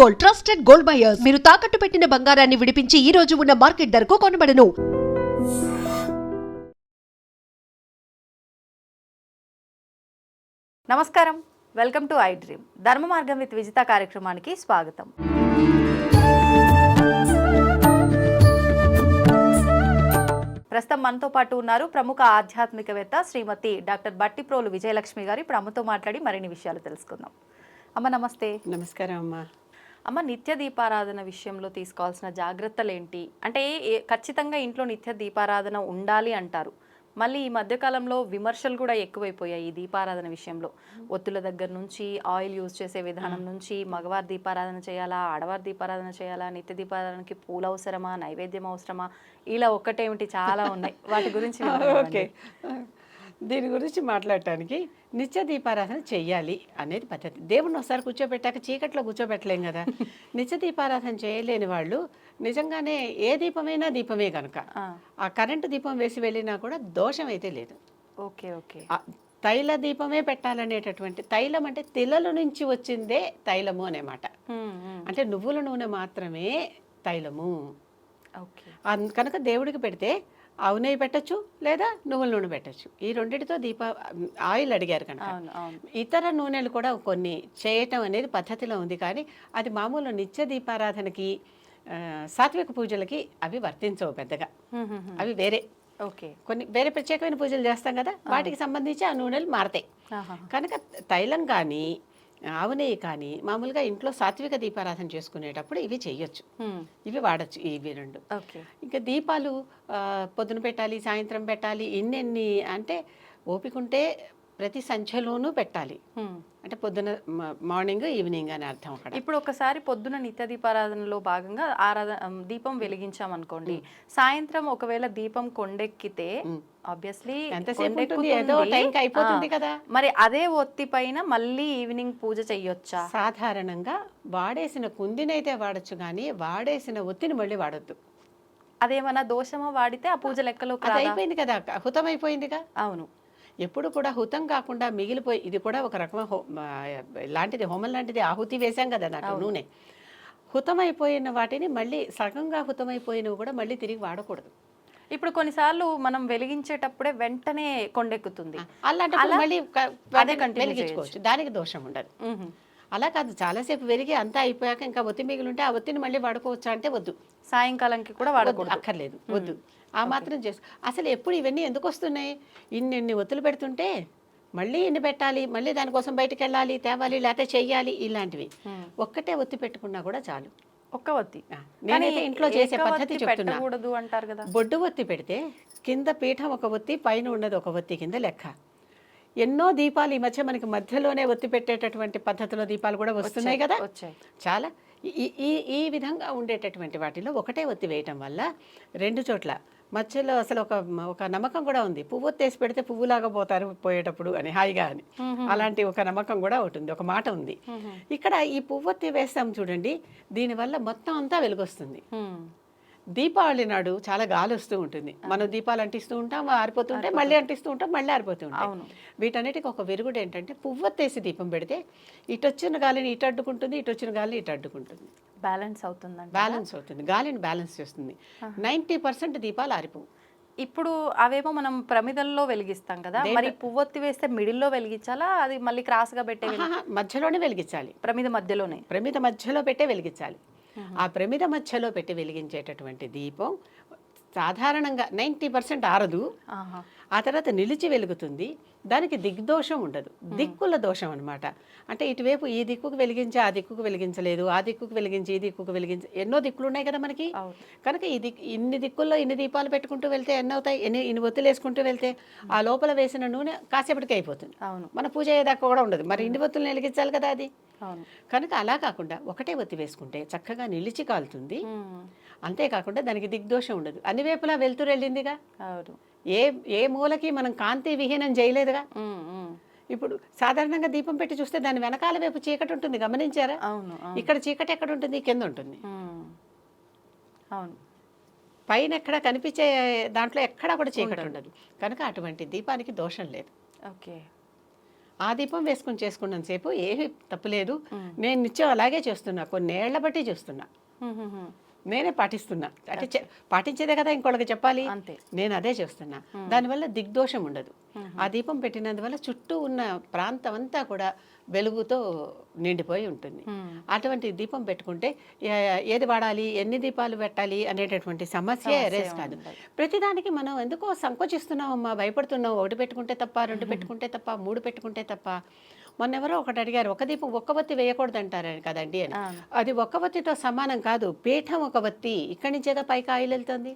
Gold, trusted gold buyers. మీరు తాకట్టు పెట్టిన బంగారాన్ని విడిపించి ఈ రోజు ఉన్న మార్కెట్ ధరకు కొనబడను. నమస్కారం, వెల్కమ్ టు ఐ డ్రీమ్. ధర్మ మార్గం విత్ విజిత కార్యక్రమానికి స్వాగతం. ప్రస్తుతం మనతో పాటు ఉన్నారు ప్రముఖ ఆధ్యాత్మికవేత్త శ్రీమతి డాక్టర్ బట్టిప్రోలు విజయలక్ష్మి గారు. ఇప్పుడు అమ్మతో మాట్లాడి మరిన్ని విషయాలు తెలుసుకుందాం. అమ్మ నమస్తే. నమస్కారం అమ్మ. అమ్మ, నిత్య దీపారాధన విషయంలో తీసుకోవాల్సిన జాగ్రత్తలు ఏంటి? అంటే ఖచ్చితంగా ఇంట్లో నిత్య దీపారాధన ఉండాలి అంటారు. మళ్ళీ ఈ మధ్యకాలంలో విమర్శలు కూడా ఎక్కువైపోయాయి ఈ దీపారాధన విషయంలో. ఒత్తుల దగ్గర నుంచి, ఆయిల్ యూజ్ చేసే విధానం నుంచి, మగవారి దీపారాధన చేయాలా, ఆడవారి దీపారాధన చేయాలా, నిత్య దీపారాధనకి పూలు అవసరమా, నైవేద్యం అవసరమా, ఇలా ఒక్కటేమిటి చాలా ఉన్నాయి. వాటి గురించి ఓకే, దీని గురించి మాట్లాడటానికి నిత్య దీపారాధన చెయ్యాలి అనేది పద్ధతి. దేవుడిని ఒకసారి కూర్చోబెట్టాక చీకట్లో కూర్చోబెట్టలేం కదా. నిత్య దీపారాధన చేయలేని వాళ్ళు నిజంగానే ఏ దీపమైనా దీపమే కనుక ఆ కరెంటు దీపం వేసి వెళ్ళినా కూడా దోషం అయితే లేదు. Okay okay. తైల దీపమే పెట్టాలనేటటువంటి, తైలం అంటే తిలల నుంచి వచ్చిందే తైలము అనేమాట. అంటే నువ్వుల నూనె మాత్రమే తైలము. ఓకే. కనుక దేవుడికి పెడితే ఆవు నెయ్యి పెట్టచ్చు, లేదా నువ్వుల నూనె పెట్టచ్చు. ఈ రెండింటితో ఆయిల్ అడిగారు కనుక. ఇతర నూనెలు కూడా కొన్ని చేయటం అనేది పద్ధతిలో ఉంది, కానీ అది మామూలు నిత్య దీపారాధనకి, సాత్విక పూజలకి అవి వర్తించవు పెద్దగా. అవి వేరే. ఓకే. కొన్ని వేరే ప్రత్యేకమైన పూజలు చేస్తాం కదా, వాటికి సంబంధించి ఆ నూనెలు మారతాయి. కనుక తైలం కానీ ఆవు నెయ్యి కానీ మామూలుగా ఇంట్లో సాత్విక దీపారాధన చేసుకునేటప్పుడు ఇవి చెయ్యొచ్చు, ఇవి వాడచ్చు, ఇవి రెండు. ఇంకా దీపాలు పొద్దున పెట్టాలి, సాయంత్రం పెట్టాలి, ఇన్నెన్ని అంటే ఓపిక ఉంటే ప్రతి సంధ్యలోనూ పెట్టాలి. అంటే పొద్దున, మార్నింగ్, ఈవినింగ్ అని అర్థం అక్కడ. ఇప్పుడు ఒకసారి పొద్దున నిత్య దీపారాధనలో భాగంగా దీపం వెలిగించామనుకోండి, సాయంత్రం ఒకవేళ దీపం కొండెక్కితే ఆబ్వియస్లీ అయిపోతుంది కదా. మరి అదే ఒత్తి పైన మళ్ళీ ఈవినింగ్ పూజ చెయ్యొచ్చా? సాధారణంగా వాడేసిన కుందినైతే వాడచ్చు, కానీ వాడేసిన ఒత్తిని మళ్ళీ వాడొద్దు. అదేమన్నా దోషమా? వాడితే ఆ పూజ లెక్కలో అయిపోయింది కదా, హుతం అయిపోయిందిగా. అవును. ఎప్పుడు కూడా హుతం కాకుండా మిగిలిపోయి, ఇది కూడా ఒక రకమైన లాంటిది, హోమం లాంటిది. ఆహుతి వేసాం కదా నాకు నూనె. హుతమైపోయిన వాటిని మళ్ళీ సగంగా హుతమైపోయినవి కూడా మళ్ళీ తిరిగి వాడకూడదు. ఇప్పుడు కొన్నిసార్లు మనం వెలిగించేటప్పుడే వెంటనే కొండెక్కుతుంది, అలాంటి మళ్ళీ వెలిగించుకోవచ్చు, దానికి దోషం ఉండదు. అలా కాదు, చాలాసేపు వెలిగి అంతా అయిపోయాక ఇంకా ఒత్తి మిగిలి ఉంటే ఆ ఒత్తిని మళ్ళీ వాడుకోవచ్చా అంటే వద్దు. సాయంకాలంకి కూడా వాడకూడదు, అక్కర్లేదు, వద్దు. ఆ మాత్రం చేసు. అసలు ఎప్పుడు ఇవన్నీ ఎందుకు వస్తున్నాయి? ఇన్ని ఒత్తులు పెడుతుంటే మళ్ళీ ఇన్ని పెట్టాలి, మళ్ళీ దానికోసం బయటకు వెళ్ళాలి, తేవాలి, లేకపోతే చెయ్యాలి, ఇలాంటివి. ఒక్కటే ఒత్తి పెట్టుకున్నా కూడా చాలు. ఒక్క ఒత్తి. నేనైతే ఇంట్లో చేసే పద్ధతి చెప్తున్నా. అంటారు కదా, బొడ్డు ఒత్తి పెడితే కింద పీఠం ఒక ఒత్తి, పైన ఉన్నది ఒక ఒత్తి కింద లెక్క. ఎన్నో దీపాలు ఈ మధ్య మనకి మధ్యలోనే ఒత్తి పెట్టేటటువంటి పద్ధతిలో దీపాలు కూడా వస్తున్నాయి కదా, చాలా. ఈ విధంగా ఉండేటటువంటి వాటిలో ఒకటే ఒత్తి వేయటం వల్ల రెండు చోట్ల మధ్యలో అసలు ఒక నమ్మకం కూడా ఉంది. పువ్వు ఒత్తేసి పెడితే పువ్వులాగా పోతారు పోయేటప్పుడు అని, హాయిగా అని. అలాంటి ఒక నమ్మకం కూడా ఒకటి ఉంది, ఒక మాట ఉంది. ఇక్కడ ఈ పువ్వొత్తి వేస్తాం చూడండి, దీనివల్ల మొత్తం అంతా వెలుగొస్తుంది. దీపావళి నాడు చాలా గాలి వస్తూ ఉంటుంది, మనం దీపాలు అంటిస్తూ ఉంటాం, ఆరిపోతుంటే మళ్ళీ అంటిస్తూ ఉంటాం, మళ్ళీ ఆరిపోతూ ఉంటాం. వీటన్నిటికి ఒక విరుగుడు ఏంటంటే, పువ్వొత్తేసి దీపం పెడితే ఇటు వచ్చిన గాలిని ఇటు అడ్డుకుంటుంది, ఇటు వచ్చిన గాలిని ఇటు అడ్డుకుంటుంది. బ్యాలెన్స్ అవుతుంది, బ్యాలెన్స్ అవుతుంది, గాలిని బ్యాలెన్స్ చేస్తుంది. 90% దీపాలు ఆరిపోవు. ఇప్పుడు అవేమో మనం ప్రమిదల్లో వెలిగిస్తాం కదా, మరి పువ్వొత్తి వేస్తే మిడిల్లో వెలిగించాలా, అది మళ్ళీ క్రాస్ గా పెట్టే? మధ్యలోనే వెలిగించాలి, ప్రమిద మధ్యలోనే. ప్రమిద మధ్యలో పెట్టే వెలిగించాలి. ఆ ప్రమిద మధ్యలో పెట్టి వెలిగించేటటువంటి దీపం సాధారణంగా 90% ఆరదు, ఆ తర్వాత నిలిచి వెలుగుతుంది. దానికి దిగ్దోషం ఉండదు, దిక్కుల దోషం అనమాట. అంటే ఇటువైపు ఈ దిక్కుకు వెలిగించి ఆ దిక్కుకు వెలిగించలేదు, ఆ దిక్కుకు వెలిగించి ఈ దిక్కుకు వెలిగించి, ఎన్నో దిక్కులు ఉన్నాయి కదా మనకి. కనుక ఇన్ని దిక్కుల్లో ఇన్ని దీపాలు పెట్టుకుంటూ వెళ్తే ఎన్ని అవుతాయి, ఇన్ని ఒత్తులు వేసుకుంటూ వెళ్తే ఆ లోపల వేసిన నూనె కాసేపటికి అయిపోతుంది. మన పూజ అయ్యేదాకా కూడా ఉండదు, మరి ఇన్ని ఒత్తులు వెలిగించాలి కదా అది. కనుక అలా కాకుండా ఒకటే ఒత్తి వేసుకుంటే చక్కగా నిలిచి కాలుతుంది. అంతేకాకుండా దానికి దిగ్దోషం ఉండదు, అన్ని వైపులా వెళ్తూ వెళ్ళిందిగా. ఏ మూలకి మనం కాంతి విహీనం చేయలేదుగా. ఇప్పుడు సాధారణంగా దీపం పెట్టి చూస్తే దాని వెనకాల వైపు చీకటి ఉంటుంది, గమనించారా? ఇక్కడ చీకటి ఎక్కడ ఉంటుంది? కింద ఉంటుంది. పైన ఎక్కడ కనిపించే దాంట్లో ఎక్కడా కూడా చీకటి ఉండదు. కనుక అటువంటి దీపానికి దోషం లేదు. ఓకే. ఆ దీపం వేసుకొని చేసుకున్నంత సేపు ఏమీ తప్పులేదు. నేను నిత్యం అలాగే చేస్తున్నా, కొన్నేళ్ల బట్టి చేస్తున్నా, నేనే పాటిస్తున్నా. అంటే పాటించేదే కదా ఇంకోళ్ళకి చెప్పాలి, అంతే. నేను అదే చేస్తున్నా. దానివల్ల దిగ్దోషం ఉండదు. ఆ దీపం పెట్టినందువల్ల చుట్టూ ఉన్న ప్రాంతం అంతా కూడా వెలుగుతో నిండిపోయి ఉంటుంది. అటువంటి దీపం పెట్టుకుంటే ఏది వాడాలి, ఎన్ని దీపాలు పెట్టాలి అనేటటువంటి సమస్య ఎరేస్ కాదు. ప్రతిదానికి మనం ఎందుకో సంకోచిస్తున్నామమ్మా, భయపడుతున్నాం. ఒకటి పెట్టుకుంటే తప్ప, రెండు పెట్టుకుంటే తప్ప, మూడు పెట్టుకుంటే తప్ప. మొన్నెవరో ఒకటి అడిగారు, ఒక దీపం ఒక్క వత్తి వేయకూడదు అంటారు కదండి అని. అది ఒక్క వత్తితో సమానం కాదు. పీఠం ఒక వత్తి, ఇక్కడి నుంచేగా పైకి ఆయిల్ వెళ్తుంది.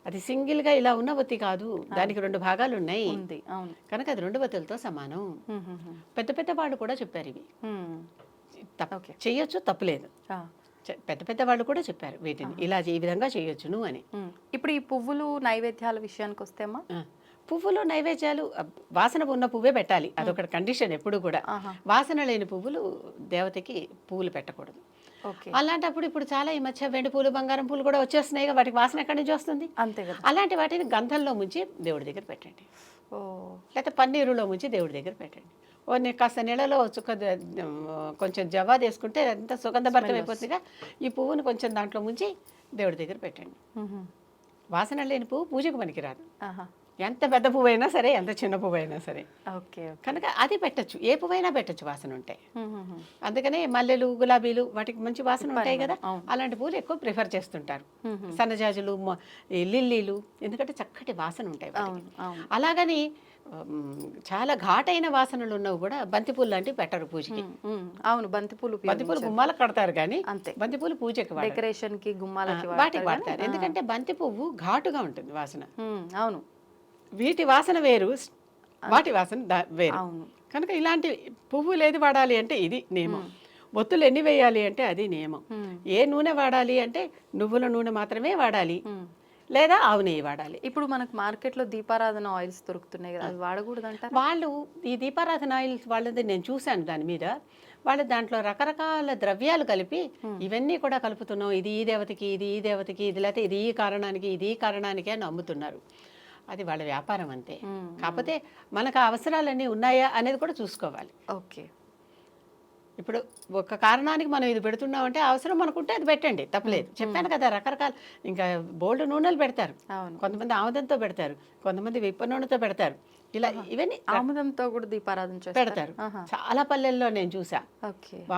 అది సింగిల్గా ఇలా ఉన్న వత్తి కాదు, దానికి రెండు భాగాలు ఉన్నాయి కనుక అది రెండు వత్తులతో సమానం. పెద్ద పెద్ద వాళ్ళు కూడా చెప్పారు ఇవి. చెయ్యొచ్చు, తప్పులేదు. పెద్ద పెద్ద వాళ్ళు కూడా చెప్పారు వీటిని ఇలా ఈ విధంగా చేయొచ్చును అని. ఇప్పుడు ఈ పువ్వులు నైవేద్యాల విషయానికి వస్తేమా, పువ్వులు నైవేద్యాలు వాసన ఉన్న పువ్వే పెట్టాలి, అదొక కండిషన్ ఎప్పుడు కూడా. వాసన లేని పువ్వులు దేవతకి పువ్వులు పెట్టకూడదు. అలాంటప్పుడు ఇప్పుడు చాలా ఈ మధ్య వెండి పూలు, బంగారం పూలు కూడా వచ్చేస్తున్నాయి, వాటికి వాసన ఎక్కడి నుంచి వస్తుంది? అంతే కదా. అలాంటి వాటిని గంధంలో ముంచి దేవుడి దగ్గర పెట్టండి, లేకపోతే పన్నీరులో ముంచి దేవుడి దగ్గర పెట్టండి. కాస్త నీళ్ళలో కొంచెం జవా వేసుకుంటే ఎంత సుగంధభరితం అయిపోతుందిగా. ఈ పువ్వును కొంచెం దాంట్లో ముంచి దేవుడి దగ్గర పెట్టండి. వాసన లేని పువ్వు పూజకు పనికిరాదు. ఎంత పెద్ద పువ్వు అయినా సరే, ఎంత చిన్న పువ్వు అయినా సరే. కనుక అది పెట్టచ్చు, ఏ పువ్వైనా పెట్టచ్చు వాసన ఉంటే. అందుకనే మల్లెలు, గులాబీలు వాటికి మంచి వాసన ఉంటాయి కదా, అలాంటి పువ్వులు ఎక్కువ ప్రిఫర్ చేస్తుంటారు. సన్నజాజులు, లిల్లీలు, ఎందుకంటే చక్కటి వాసన ఉంటాయి. అలాగని చాలా ఘాటైన వాసనలు ఉన్నవి కూడా బంతిపూలు లాంటివి పెట్టరు పూజకి. అవును, బంతిపూలు గుమ్మాలకు కడతారు కానీ బంతిపూలు పూజకి డెకరేషన్ కి గుమ్మాలకి వాటికి వాడతారు. ఎందుకంటే బంతి పువ్వు ఘాటుగా ఉంటుంది వాసన. అవును, వీటి వాసన వేరు, వాటి వాసన వేరు. కనుక ఇలాంటి పువ్వులు ఏది వాడాలి అంటే ఇది నియమం. ఒత్తులు ఎన్ని వేయాలి అంటే అది నియమం. ఏ నూనె వాడాలి అంటే నువ్వుల నూనె మాత్రమే వాడాలి, లేదా ఆవు నెయ్యి వాడాలి. ఇప్పుడు మనకు మార్కెట్లో దీపారాధన ఆయిల్స్ దొరుకుతున్నాయి కదా, అది వాడకూడదంట. వాళ్ళు ఈ దీపారాధన ఆయిల్స్ వాళ్ళది నేను చూశాను, దాని మీద వాళ్ళు దాంట్లో రకరకాల ద్రవ్యాలు కలిపి ఇవన్నీ కూడా కలుపుతున్నాం, ఇది ఈ దేవతకి, ఇది ఈ దేవతకి, ఇది లేకపోతే ఇది ఈ కారణానికి, ఇది ఈ కారణానికి అని అమ్ముతున్నారు. అది వాళ్ళ వ్యాపారం అంతే. కాకపోతే మనకు ఆ అవసరాలన్నీ ఉన్నాయా అనేది కూడా చూసుకోవాలి. ఓకే, ఇప్పుడు ఒక కారణానికి మనం ఇది పెడుతున్నామంటే అవసరం మనకుంటే అది పెట్టండి, తప్పలేదు. చెప్పాను కదా, రకరకాల ఇంకా బోల్డ్ నూనెలు పెడతారు. కొంతమంది ఆముదంతో పెడతారు, కొంతమంది విప్ప నూనెతో పెడతారు. ఇలా ఇవన్నీ ఆముదంతో కూడా దీపారాధన పెడతారు. చాలా పల్లెల్లో నేను చూసా,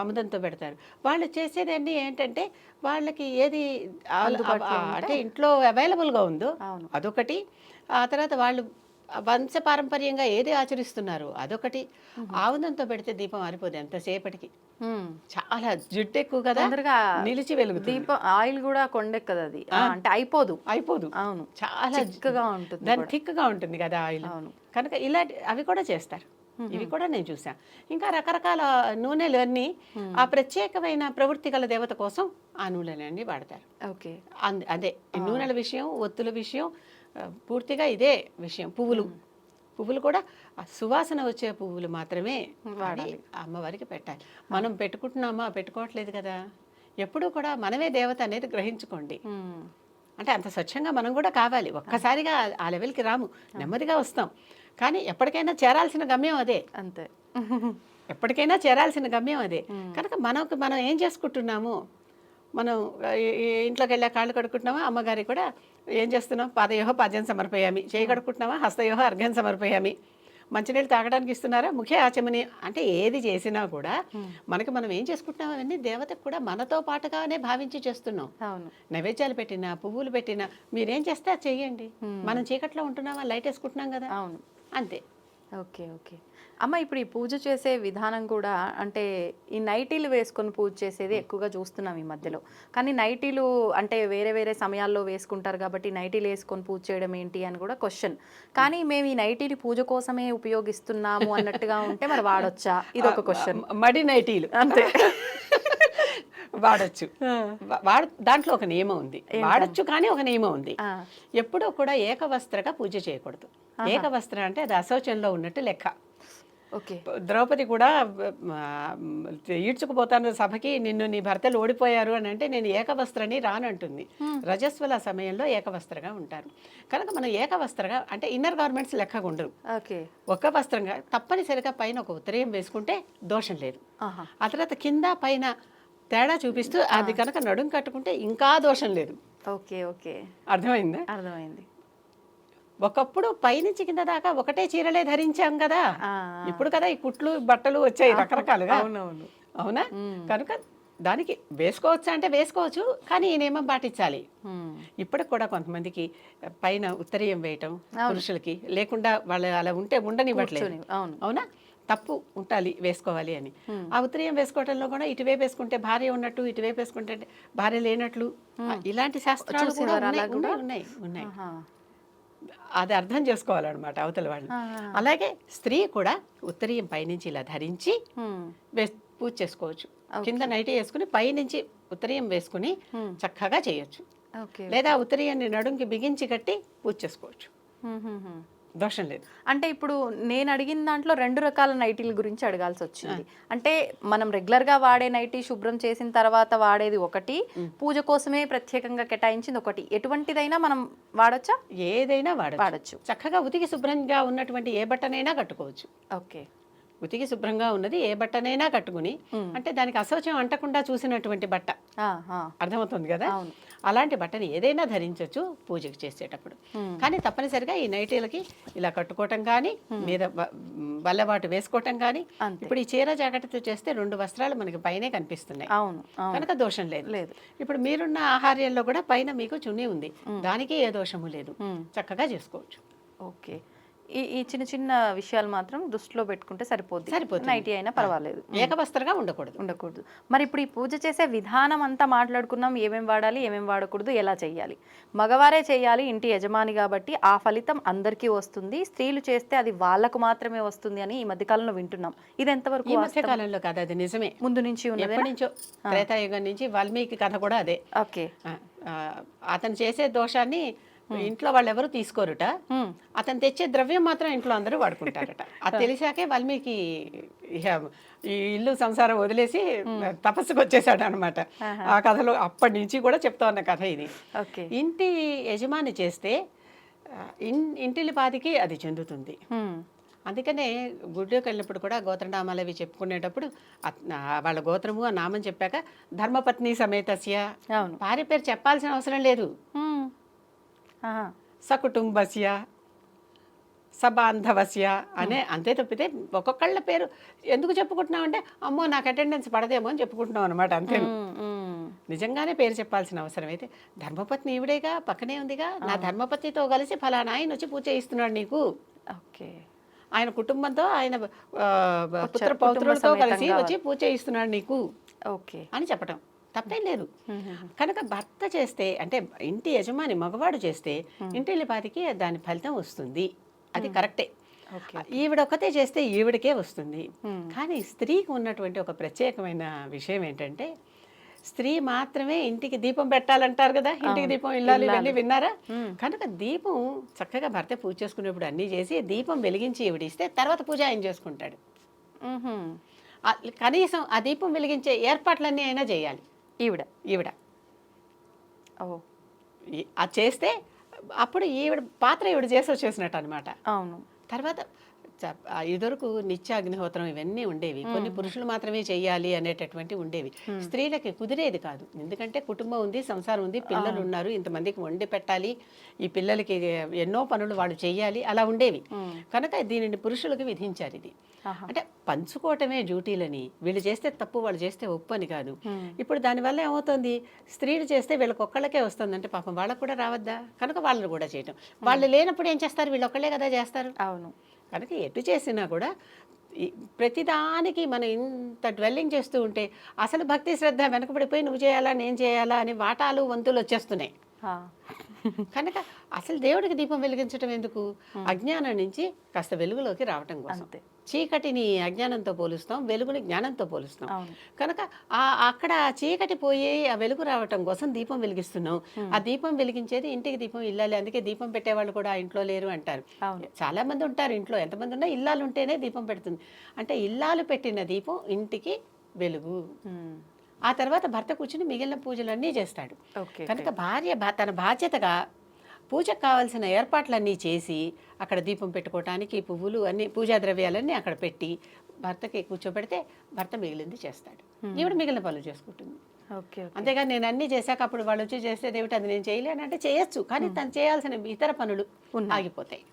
ఆముదంతో పెడతారు. వాళ్ళు చేసేది అన్నీ ఏంటంటే వాళ్ళకి ఏది అంటే ఇంట్లో అవైలబుల్గా ఉందో అదొకటి, ఆ తర్వాత వాళ్ళు వంశపారంపర్యంగా ఏది ఆచరిస్తున్నారు అదొకటి. ఆముదంతో పెడితే దీపం ఆరిపోదు ఎంతసేపటికి, చాలా జిడ్డు ఎక్కువ కదా, నిలిచి వెలుగుతుంది. దీపం ఆయిల్ కూడా కొండెక్కదు, అది అంటే అయిపోదు. అవును, చాలా థిక్గా ఉంటుంది, దాని థిక్గా ఉంటుంది కదా ఆయిల్. కనుక ఇలాంటి అవి కూడా చేస్తారు, ఇవి కూడా నేను చూసా. ఇంకా రకరకాల నూనెలు అన్నీ ఆ ప్రత్యేకమైన ప్రవృత్తి గల దేవత కోసం ఆ నూనెలన్నీ వాడతారు. ఓకే, అదే ఈ నూనెల విషయం, ఒత్తుల విషయం పూర్తిగా ఇదే విషయం. పువ్వులు కూడా సువాసన వచ్చే పువ్వులు మాత్రమే వాడాలి, అమ్మవారికి పెట్టాలి. మనం పెట్టుకుంటున్నామా, పెట్టుకోవట్లేదు కదా. ఎప్పుడూ కూడా మనమే దేవత అనేది గ్రహించుకోండి. అంటే అంత స్వచ్ఛంగా మనం కూడా కావాలి. ఒక్కసారిగా ఆ లెవెల్కి రాము, నెమ్మదిగా వస్తాం. కానీ ఎప్పటికైనా చేరాల్సిన గమ్యం అదే. అంతే, ఎప్పటికైనా చేరాల్సిన గమ్యం అదే. కనుక మనం ఏం చేసుకుంటున్నాము, మనం ఇంట్లోకి వెళ్ళా కాళ్ళు కడుక్కుంటున్నామా, అమ్మగారికి కూడా ఏం చేస్తున్నాం, పాదయోహ పాద్యం సమర్పయామి, చేయి కడుక్కుంటున్నామా, హస్తయోహ అర్ఘ్యం సమర్పయామి, మంచినీళ్ళు తాగడానికి ఇస్తున్నారా, ముఖ్య ఆచమని. అంటే ఏది చేసినా కూడా మనకి మనం ఏం చేసుకుంటున్నాం అవన్నీ దేవతకు కూడా మనతో పాటుగానే భావించి చేస్తున్నాం. నైవేద్యాలు పెట్టినా, పువ్వులు పెట్టినా మీరేం చేస్తే అది చెయ్యండి. మనం చీకట్లో ఉంటున్నామా, లైట్ వేసుకుంటున్నాం కదా, అంతే. ఓకే ఓకే అమ్మ, ఇప్పుడు ఈ పూజ చేసే విధానం కూడా అంటే ఈ నైటీలు వేసుకొని పూజ చేసేది ఎక్కువగా చూస్తున్నాం ఈ మధ్యలో. కానీ నైటీలు అంటే వేరే వేరే సమయాల్లో వేసుకుంటారు కాబట్టి నైటీలు వేసుకొని పూజ చేయడం ఏంటి అని కూడా క్వశ్చన్. కానీ మేము ఈ నైటీలు పూజ కోసమే ఉపయోగిస్తున్నాము అన్నట్టుగా ఉంటే మరి వాడొచ్చా, ఇది ఒక క్వశ్చన్. మడి నైటీలు అంతే వాడచ్చు. దాంట్లో ఒక నియమం ఉంది, వాడచ్చు కానీ ఒక నియమం ఉంది. ఎప్పుడూ కూడా ఏకవస్త్రగా పూజ చేయకూడదు. ఏకవస్త్ర అంటే అది అశౌచంలో ఉన్నట్టు లెక్క. ఓకే. ద్రౌపది కూడా ఈడ్చుకుపోతాను సభకి, నిన్ను నీ భర్తలు ఓడిపోయారు అని అంటే నేను ఏకవస్త్రని రానంటుంది. రజస్వల సమయంలో ఏకవస్త్రగా ఉంటారు కనుక మనం ఏకవస్త్రగా అంటే ఇన్నర్ గార్మెంట్స్ లెక్కగా ఉండరు. ఓకే. ఒక వస్త్రంగా తప్పనిసరిగా పైన ఒక ఉత్తరీయం వేసుకుంటే దోషం లేదు. ఆహా. ఆ తర్వాత కింద పైన తేడా చూపిస్తూ అది కనుక నడుం కట్టుకుంటే ఇంకా దోషం లేదు. ఓకే. ఓకే. అర్థమైందా? అర్థమైంది. ఒకప్పుడు పైనుంచి కింద దాకా ఒకటే చీరలే ధరించాం కదా, ఆ, ఇప్పుడు కదా ఈ కుట్లు బట్టలు వచ్చాయి రకరకాలుగా. అవునవును. అవునా? కనుక దానికి వేసుకోవచ్చు అంటే వేసుకోవచ్చు, కానీ ఈ నియమం పాటించాలి. ఇప్పటికి కూడా కొంతమందికి పైన ఉత్తరీయం వేయటం పురుషులకి లేకుండా వాళ్ళు అలా ఉంటే ఉండనివ్వట్లేదు. అవును. అవునా? తప్పు ఉండాలి, వేసుకోవాలి అని. ఆ ఉత్తరీయం వేసుకోవటంలో కూడా ఇటువైపు వేసుకుంటే భార్య ఉన్నట్టు, ఇటువైపు వేసుకుంటే భార్య లేనట్లు, ఇలాంటి శాస్త్రాలు కూడా ఉన్నాయి. అది అర్థం చేసుకోవాలన్నమాట అవతల వాళ్ళు. అలాగే స్త్రీ కూడా ఉత్తరీయం పైనుంచి ఇలా ధరించి పూజ చేసుకోవచ్చు. కింద నైటీ వేసుకుని పైనుంచి ఉత్తరీయం వేసుకుని చక్కగా చేయొచ్చు. లేదా ఉత్తరీయాన్ని నడుంకి బిగించి కట్టి పూజ చేసుకోవచ్చు, దోషం లేదు. అంటే ఇప్పుడు నేను అడిగిన దాంట్లో 2 రకాల నైటీల గురించి అడగాల్సి వచ్చింది. అంటే మనం రెగ్యులర్ గా వాడే నైటీ శుభ్రం చేసిన తర్వాత వాడేది ఒకటి, పూజ కోసమే ప్రత్యేకంగా కేటాయించింది ఒకటి. ఎటువంటిదైనా మనం వాడొచ్చా? ఏదైనా వాడచ్చు. చక్కగా ఉతికి శుభ్రంగా ఉన్నటువంటి ఏ బట్టనైనా కట్టుకోవచ్చు. ఓకే. ఉతికి శుభ్రంగా ఉన్నది ఏ బట్టనైనా కట్టుకుని, అంటే దానికి అశౌచం అంటకుండా చూసినటువంటి బట్ట, అర్థమవుతుంది కదా, అలాంటి బట్టని ఏదైనా ధరించవచ్చు పూజకి చేసేటప్పుడు. కానీ తప్పనిసరిగా ఈ నైటీలకి ఇలా కట్టుకోవటం కానీ, మీద బల్లబాటు వేసుకోవటం కానీ. ఇప్పుడు ఈ చీర జాకెట్తో చేస్తే 2 వస్త్రాలు మనకి పైనే కనిపిస్తున్నాయి కనుక దోషం లేదు. ఇప్పుడు మీరున్న ఆహార్యంలో కూడా పైన మీకు చున్నీ ఉంది, దానికి ఏ దోషము లేదు, చక్కగా చేసుకోవచ్చు. ఓకే. ఈ చిన్న చిన్న విషయాలు మాత్రం దృష్టిలో పెట్టుకుంటే సరిపోద్ది. నైటీ అయినా పర్వాలేదు, ఏకవస్త్రగా ఉండకూడదు. మరి ఇప్పుడు ఈ పూజ చేసే విధానం అంతా మాట్లాడుకున్నాం, ఏమేం వాడాలి, ఏమేం వాడకూడదు, ఎలా చేయాలి. మగవారే చేయాలి, ఇంటి యజమాని కాబట్టి ఆ ఫలితం అందరికీ వస్తుంది. స్త్రీలు చేస్తే అది వాళ్ళకు మాత్రమే వస్తుంది అని ఈ మధ్యకాలంలో వింటున్నాం. ఇది ఎంతవరకు? ఈ మధ్యకాలంలో కాదు, అది నిజమే. ముందు నుంచి ఎప్పటి నుంచో, త్రేతాయుగం నుంచి వాల్మీకి కథ కూడా అదే. ఓకే. అతను చేసే దోషాన్ని ఇంట్లో వాళ్ళు ఎవరు తీసుకోరుట, అతను తెచ్చే ద్రవ్యం మాత్రం ఇంట్లో అందరూ వాడుకుంటారట. అది తెలిసాకే వాల్మీకి ఈ ఇల్లు సంసారం వదిలేసి తపస్సుకు వచ్చేసాడు అనమాట. ఆ కథలో అప్పటి నుంచి కూడా చెప్తా ఉన్న కథ ఇది. ఇంటి యజమాని చేస్తే ఇంటిలిపాదికి అది చెందుతుంది. అందుకనే గుడిలోకి వెళ్ళినప్పుడు కూడా గోత్రనామాలు అవి చెప్పుకునేటప్పుడు వాళ్ళ గోత్రము ఆ నామం చెప్పాక ధర్మపత్ని సమేతస్య, భార్య పేరు చెప్పాల్సిన అవసరం లేదు. సకుటుంబస్య సబాంధవస్య అనే అంతే తప్పితే ఒక్కొక్కళ్ళ పేరు ఎందుకు చెప్పుకుంటున్నాం అంటే అమ్మో నాకు అటెండెన్స్ పడదేమో అని చెప్పుకుంటున్నాం అనమాట, అంతే. నిజంగానే పేరు చెప్పాల్సిన అవసరం అయితే ధర్మపత్ని ఈవిడేగా, పక్కనే ఉందిగా, నా ధర్మపత్నితో కలిసి ఫలానా ఆయన వచ్చి పూజ చేయిస్తున్నాడు నీకు. ఓకే. ఆయన కుటుంబంతో, ఆయన పుత్ర పౌత్రులతో కలిసి వచ్చి పూజ చేయిస్తున్నాడు నీకు అని చెప్పటం తప్పేం లేదు. కనుక భర్త చేస్తే అంటే ఇంటి యజమాని మగవాడు చేస్తే ఇంటిలిపాదికి దాని ఫలితం వస్తుంది, అది కరెక్టే. ఈవిడొక్కతే చేస్తే ఈవిడకే వస్తుంది. కానీ స్త్రీకి ఉన్నటువంటి ఒక ప్రత్యేకమైన విషయం ఏంటంటే, స్త్రీ మాత్రమే ఇంటికి దీపం పెట్టాలంటారు కదా, ఇంటికి దీపం ఇల్లాలి, ఇవన్నీ విన్నారా? కనుక దీపం చక్కగా భర్త పూజ చేసుకునేప్పుడు అన్నీ చేసి దీపం వెలిగించి ఈవిడిస్తే తర్వాత పూజ ఆయన చేసుకుంటాడు. కనీసం ఆ దీపం వెలిగించే ఏర్పాట్లన్నీ అయినా చేయాలి ఈవిడ. అది చేస్తే అప్పుడు ఈవిడ పాత్ర ఈవిడ చేసి వచ్చేసినట్టు అనమాట. అవును. తర్వాత ఇదివరకు నిత్య అగ్నిహోత్రం ఇవన్నీ ఉండేవి, కొన్ని పురుషులు మాత్రమే చెయ్యాలి అనేటటువంటి ఉండేవి. స్త్రీలకి కుదిరేది కాదు, ఎందుకంటే కుటుంబం ఉంది, సంసారం ఉంది, పిల్లలు ఉన్నారు, ఇంతమందికి వండి పెట్టాలి, ఈ పిల్లలకి ఎన్నో పనులు వాళ్ళు చెయ్యాలి, అలా ఉండేవి. కనుక దీనిని పురుషులకు విధించారు. ఇది అంటే పంచుకోవటమే డ్యూటీలని, వీళ్ళు చేస్తే తప్పు వాళ్ళు చేస్తే ఒప్పు అని కాదు. ఇప్పుడు దానివల్ల ఏమవుతుంది, స్త్రీలు చేస్తే వీళ్ళకొక్కళ్ళకే వస్తుంది అంటే పాపం వాళ్ళకు కూడా రావద్దా, కనుక వాళ్ళని కూడా చేయటం. వాళ్ళు లేనప్పుడు ఏం చేస్తారు, వీళ్ళు ఒక్కళ్ళే కదా చేస్తారు. అవును. కనుక ఎటు చేసినా కూడా ప్రతిదానికి మనం ఇంత డ్వెల్లింగ్ చేస్తూ ఉంటే అసలు భక్తి శ్రద్ధ వెనకబడిపోయి నువ్వు చేయాలా నేను చేయాలా అని వాటాలు వంతులు వచ్చేస్తున్నాయి. కనుక అసలు దేవుడికి దీపం వెలిగించడం ఎందుకు? అజ్ఞానం నుంచి కాస్త వెలుగులోకి రావటం కోసం. అంతే. చీకటిని అజ్ఞానంతో పోలుస్తాం, వెలుగుని జ్ఞానంతో పోలుస్తాం. అవును. కనుక అక్కడ ఆ చీకటి పోయి ఆ వెలుగు రావటం కోసం దీపం వెలిగిస్తున్నాం. ఆ దీపం వెలిగించేది ఇంటికి దీపం ఇల్లాలి. అందుకే దీపం పెట్టేవాళ్ళు కూడా ఆ ఇంట్లో లేరు అంటారు. అవును. చాలా మంది ఉంటారు ఇంట్లో, ఎంతమంది ఉన్నా ఇల్లాలు ఉంటేనే దీపం పెడుతుంది. అంటే ఇల్లాలు పెట్టిన దీపం ఇంటికి వెలుగు. ఆ తర్వాత భర్త కూర్చుని మిగిలిన పూజలన్నీ చేస్తాడు. ఓకే. కనుక భార్య తన బాధ్యతగా పూజకు కావాల్సిన ఏర్పాట్లన్నీ చేసి అక్కడ దీపం పెట్టుకోవటానికి పువ్వులు అన్ని పూజా ద్రవ్యాలన్నీ అక్కడ పెట్టి భర్తకి కూర్చోబెడితే భర్త మిగిలింది చేస్తాడు. ఈవిడ మిగిలిన పనులు చేసుకుంటుంది. ఓకే. అంతేగా నేను అన్నీ చేశాక అప్పుడు వాళ్ళు వచ్చి చేస్తే దేవుటి అది నేను చేయలేను అంటే చేయొచ్చు, కానీ తను చేయాల్సిన ఇతర పనులు ఆగిపోతాయి.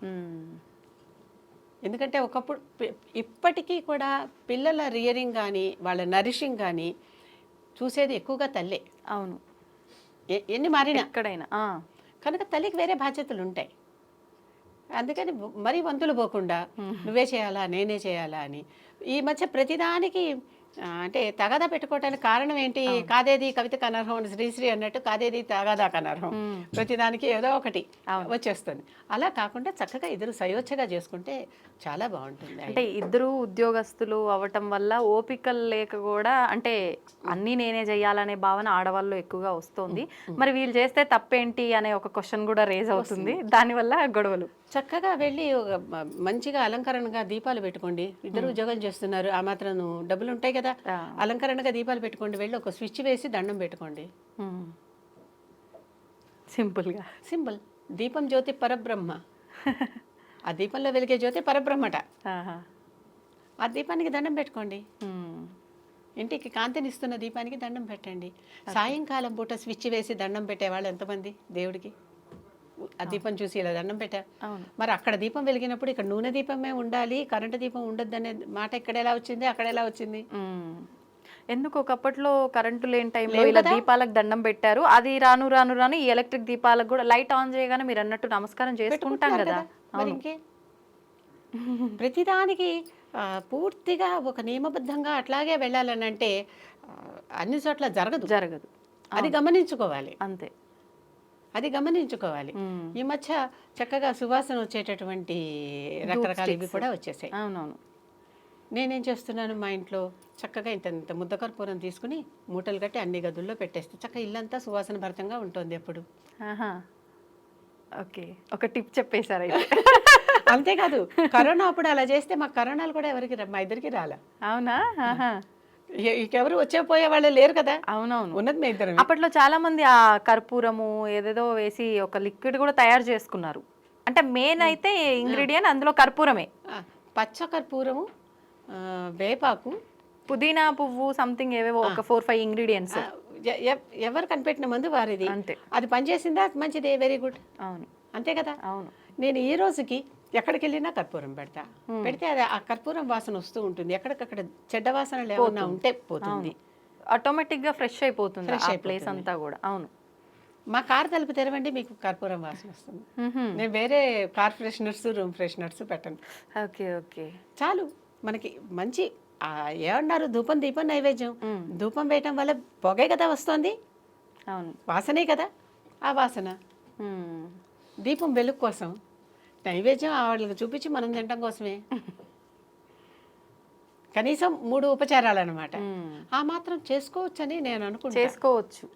ఎందుకంటే ఒకప్పుడు ఇప్పటికీ కూడా పిల్లల రియరింగ్ కానీ వాళ్ళ నరిషింగ్ కానీ చూసేది ఎక్కువగా తల్లే. అవును. ఎన్ని మారినా ఎక్కడైనా. కనుక తల్లికి వేరే బాధ్యతలు ఉంటాయి. అందుకని మరీ వంతులు పోకుండా నువ్వే చేయాలా నేనే చేయాలా అని ఈ మధ్య ప్రతిదానికి అంటే తగాదా పెట్టుకోవటానికి కారణం ఏంటి? కాదేది కవితకు అనర్హం, శ్రీశ్రీ అన్నట్టు కాదేది తగాదాకు అనర్హం. ప్రతిదానికి ఏదో ఒకటి వచ్చేస్తుంది. అలా కాకుండా చక్కగా ఇద్దరు సయోధ్యగా చేసుకుంటే చాలా బాగుంటుంది. అంటే ఇద్దరు ఉద్యోగస్తులు అవ్వటం వల్ల ఓపికలు లేక కూడా అంటే అన్నీ నేనే చెయ్యాలనే భావన ఆడవాళ్ళు ఎక్కువగా వస్తుంది. మరి వీళ్ళు చేస్తే తప్పేంటి అనే ఒక క్వశ్చన్ కూడా రేజ్ అవుతుంది. దానివల్ల గొడవలు. చక్కగా వెళ్ళి మంచిగా అలంకరణగా దీపాలు పెట్టుకోండి. ఇద్దరు ఉద్యోగం చేస్తున్నారు, ఆ మాత్రం డబ్బులు ఉంటాయి కదా, అలంకరణగా దీపాలు పెట్టుకోండి. వెళ్ళి ఒక స్విచ్ వేసి దండం పెట్టుకోండి. సింపుల్గా. సింపుల్. దీపం జ్యోతి పరబ్రహ్మ. ఆ దీపంలో వెలిగే జ్యోతి పరబ్రహ్మట. ఆ దీపానికి దండం పెట్టుకోండి. ఇంటికి కాంతినిస్తున్న దీపానికి దండం పెట్టండి. సాయంకాలం పూట స్విచ్ వేసి దండం పెట్టేవాళ్ళు ఎంతమంది దేవుడికి? ఆ దీపం చూసి ఇలా దండం పెట్టా. మరి అక్కడ దీపం వెలిగినప్పుడు ఇక్కడ నూనె దీపమే ఉండాలి, కరెంటు దీపం ఉండద్దు అనే మాట ఇక్కడ ఎలా వచ్చింది, అక్కడ ఎలా వచ్చింది? ఎందుకు ఒకప్పట్లో కరెంటు లేని టైంలో ఇలా దీపాలకు దండం పెట్టారు. అది రాను రాను రాను ఈ ఎలక్ట్రిక్ దీపాలకు కూడా లైట్ ఆన్ చేయగానే మీరు అన్నట్టు నమస్కారం చేసుకుంటాం కదా. మరి ఇంకే ప్రతిదానికి పూర్తిగా ఒక నియమబద్ధంగా అట్లాగే వెళ్ళాలని అంటే అన్ని చోట్ల జరగదు. అది గమనించుకోవాలి. అంతే. అది గమనించుకోవాలి. ఈ మధ్య చక్కగా సువాసన వచ్చేటటువంటి రకరకాల ఇవి కూడా వచ్చేసాయి. అవునవును. నేనేం చేస్తున్నాను, మా ఇంట్లో చక్కగా ఇంత ముద్దకర్పూరం తీసుకుని మూటలు కట్టి అన్ని గదుల్లో పెట్టేస్తే చక్కగా ఇల్లంతా సువాసన భరితంగా ఉంటుంది ఎప్పుడు. ఓకే, ఒక టిప్ చెప్పేశారు అయితే. అంతేకాదు, కరోనా అప్పుడు అలా చేస్తే మా కరోనాలు కూడా మా ఇద్దరికి రాలా. అవునా? ఇంకెవరు వచ్చే పోయే వాళ్ళు లేరు కదా. అవునవును, ఉన్నది మీ ఇద్దరు. అప్పట్లో చాలా మంది ఆ కర్పూరము ఏదేదో వేసి ఒక లిక్విడ్ కూడా తయారు చేసుకున్నారు. అంటే మెయిన్ అయితే ఇంగ్రీడియంట్ అందులో కర్పూరమే. పచ్చ కర్పూరము, వేపాకు, పుదీనా పువ్వు, సంథింగ్ ఏవేవో ఒక 4-5 ఇంగ్రీడియంట్స్. ఎవరు కనిపెట్టిన మందు వారిది. అంతే. అది పనిచేసిందా మంచిదే, వెరీ గుడ్. అవును, అంతే కదా. అవును. నేను ఈ రోజుకి ఎక్కడికి వెళ్ళినా కర్పూరం పెడితే అది ఆ కర్పూరం వాసన వస్తూ ఉంటుంది. ఎక్కడికక్కడ చెడ్డ వాసనలు ఏమన్నా ఉంటే పోతుంది, ఆటోమేటిక్ గా ఫ్రెష్ అయిపోతుంది ఆ ప్లేస్ అంతా కూడా. అవును. మా కార్ తలుపు తెరవండి, మీకు కర్పూరం వాసన వస్తుంది. నేను వేరే కార్ ఫ్రెషనర్స్, రూమ్ ఫ్రెషనర్స్ పెట్టను. ఓకే ఓకే, చాలు మనకి మంచి. ఏమన్నారు, ధూపం దీపం నైవేద్యం. ధూపం వేయటం వల్ల పొగే కదా వస్తుంది, అవును, వాసనే కదా. ఆ వాసన దీపం వెలుగు కోసం, నైవేద్యం వాళ్ళకి చూపించి మనం తినడం కోసమే. కనీసం 3 ఉపచారాలు అనమాట. ఆ మాత్రం చేసుకోవచ్చని నేను అనుకుంటా. చేసుకోవచ్చు,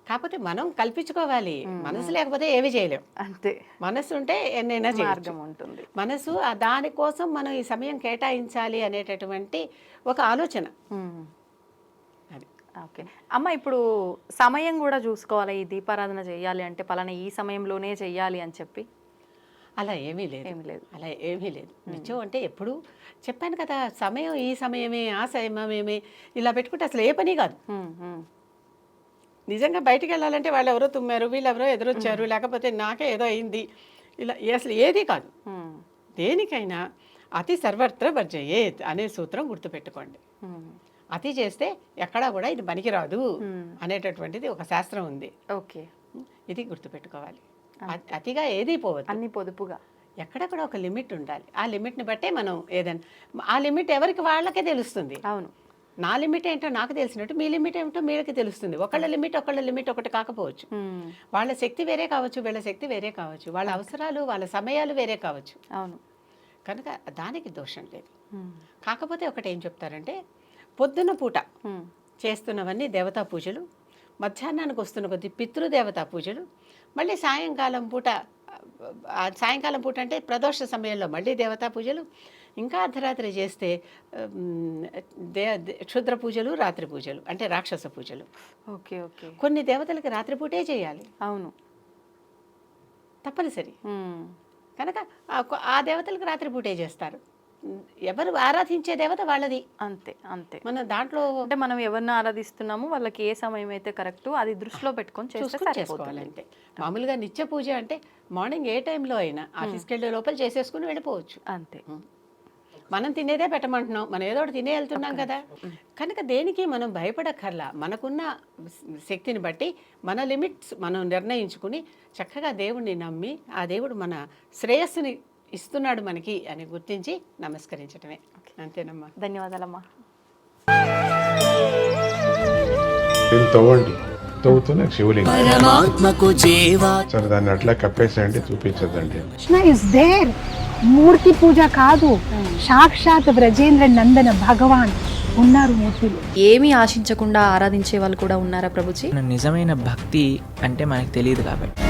కాకపోతే మనం కల్పించుకోవాలి. మనసు లేకపోతే ఏవి చేయలేం. అంతే. మనసు ఉంటే ఎన్నైనా మార్గం ఉంటుంది. మనసు దానికోసం మనం ఈ సమయం కేటాయించాలి అనేటటువంటి ఒక ఆలోచన. అది. ఓకే అమ్మ, ఇప్పుడు సమయం కూడా చూసుకోవాలి. ఈ దీపారాధన చేయాలి అంటే పలానా ఈ సమయంలోనే చెయ్యాలి అని చెప్పి అలా ఏమీ లేదు. అలా ఏమీ లేదు. నిత్యం అంటే ఎప్పుడు చెప్పాను కదా, సమయం ఈ సమయమే, ఆ సమయమే ఇలా పెట్టుకుంటే అసలు ఏ పని కాదు. నిజంగా బయటికి వెళ్ళాలంటే వాళ్ళు ఎవరో తుమ్మారు, వీళ్ళెవరో ఎదురొచ్చారు, లేకపోతే నాకే ఏదో అయింది, ఇలా అసలు ఏది కాదు. దేనికైనా అతి సర్వత్ర వర్జయేత్ అనే సూత్రం గుర్తుపెట్టుకోండి. అతి చేస్తే ఎక్కడా కూడా ఇది పనికిరాదు అనేటటువంటిది ఒక శాస్త్రం ఉంది. ఓకే, ఇది గుర్తుపెట్టుకోవాలి. అతిగా ఏది పోవద్దు, అన్ని పొదుపుగా. ఎక్కడెక్కడ ఒక లిమిట్ ఉండాలి. ఆ లిమిట్ని బట్టే మనం ఏదైనా, ఆ లిమిట్ ఎవరికి వాళ్ళకే తెలుస్తుంది. అవును, నా లిమిట్ ఏంటో నాకు తెలిసినట్టు మీ లిమిట్ ఏమిటో మీరికి తెలుస్తుంది. ఒకళ్ళ లిమిట్ ఒకటి కాకపోవచ్చు. వాళ్ళ శక్తి వేరే కావచ్చు, వీళ్ళ శక్తి వేరే కావచ్చు, వాళ్ళ అవసరాలు వాళ్ళ సమయాలు వేరే కావచ్చు. అవును. కనుక దానికి దోషం లేదు. కాకపోతే ఒకటి ఏం చెప్తారంటే, పొద్దున్న పూట చేస్తున్నవన్నీ దేవతా పూజలు, మధ్యాహ్నానికి వస్తున్న కొద్ది పితృదేవతా పూజలు, మళ్ళీ సాయంకాలం పూట అంటే ప్రదోష సమయంలో మళ్ళీ దేవతా పూజలు, ఇంకా అర్ధరాత్రి చేస్తే క్షుద్ర పూజలు, రాత్రి పూజలు అంటే రాక్షస పూజలు. Okay okay. కొన్ని దేవతలకి రాత్రిపూటే చేయాలి. అవును, తప్పనిసరి. కనుక ఆ దేవతలకు రాత్రిపూటే చేస్తారు. ఎవరు ఆరాధించే దేవత వాళ్ళది. అంతే అంతే. మన దాంట్లో అంటే మనం ఎవరిని ఆరాధిస్తున్నామో వాళ్ళకి ఏ సమయం అయితే కరెక్ట్ అది దృష్టిలో పెట్టుకొని చేసుకోవాలంటే. మామూలుగా నిత్య పూజ అంటే మార్నింగ్ ఏ టైంలో అయినా ఆఫీస్కి వెళ్ళే లోపల చేసేసుకుని వెళ్ళిపోవచ్చు. అంతే. మనం తినేదే పెట్టమంటున్నాం, మనం ఏదో ఒకటి తినే వెళ్తున్నాం కదా. కనుక దేనికి మనం భయపడక్కర్లా. మనకున్న శక్తిని బట్టి మన లిమిట్స్ మనం నిర్ణయించుకుని చక్కగా దేవుణ్ణి నమ్మి ఆ దేవుడు మన శ్రేయస్సుని ఇస్తున్నాడు మనకి అని గుర్తించి నమస్కరించడమే. అంతేనమ్మా. ధన్యవాదాలమ్మా. తవ్వండి, తవ్వుతూనే శివలింగం సరే దాన్ని అట్లా కప్పేసేయండి, చూపించదండి. Krishna is there. మూర్తి పూజ కాదు, సాక్షాత్ బ్రజేంద్ర నందన భగవాన్ ఉన్నారు మూర్తిలో. ఏమీ ఆశించకుండా ఆరాధించే వాళ్ళు కూడా ఉన్నారా ప్రభుజీ? నిజమైన భక్తి అంటే మనకు తెలియదు కాబట్టి